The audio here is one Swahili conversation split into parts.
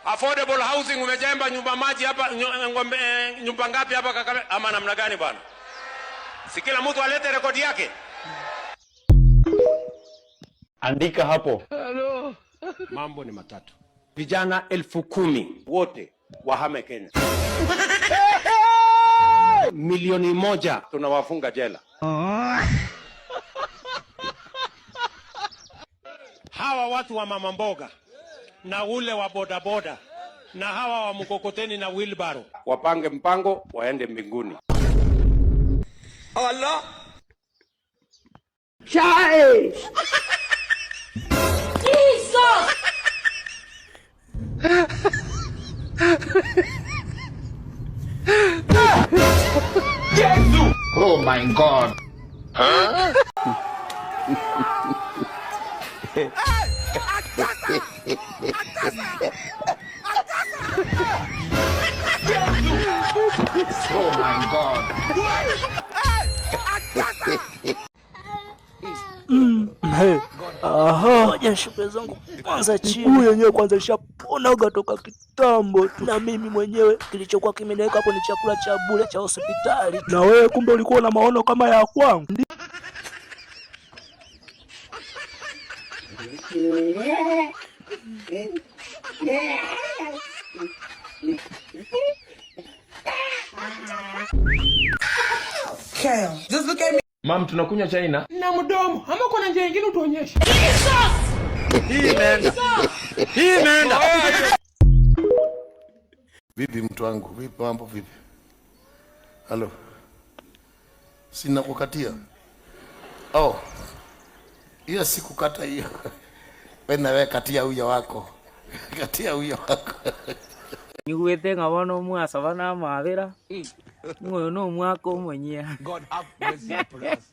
Affordable housing umejemba nyumba maji hapa nyumba ngapi hapa Kakamega ama namna gani bwana? Si kila mtu alete rekodi yake. Andika hapo. Hello. Mambo ni matatu. Vijana 10,000 wote wahame Kenya. 1,000,000 tunawafunga jela. Hawa watu wa mama mboga na ule wa bodaboda na hawa wa mkokoteni na wheelbarrow wapange mpango waende mbinguni. Allah. Chai. Jesus. Oh my God. Huh? Oh my God. Ngoja shughuli zangu kwanza chini. Huyu yenyewe kwanza shapona toka kitambo tu. Na mimi mwenyewe kilichokuwa kimeniweka hapo ni chakula cha bure cha hospitali. Na wewe kumbe ulikuwa na maono kama ya kwangu. Just look at me. Mam, tunakunywa chai na mdomo. Ama kuna njia nyingine utuonyeshe. Hii imeenda. Vipi mtu wangu? Vipi mambo vipi? Halo. Sina kukatia. Oh. Hiyo sikukata hiyo. Wewe na wewe katia huyo wako. Katia huyo wako. Niguete ngabono mwasa bana mabera. Ngoyo no mwako mwenyea. God have mercy upon us.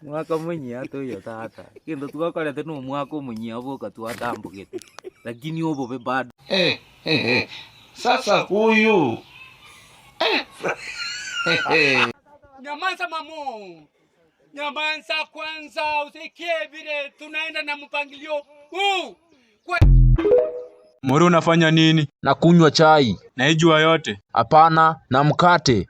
Mwaka mwenyea to yo tata. Kendo tugakorete no mwako mwenyea boka tuatambugete. Lakini obo be bad. sasa huyu. Nyamaza mamo. Nyamaza kwanza, usikie vile tunaenda na mpangilio huu. Moro unafanya nini? Na kunywa chai. Na ijua yote? Hapana, na mkate.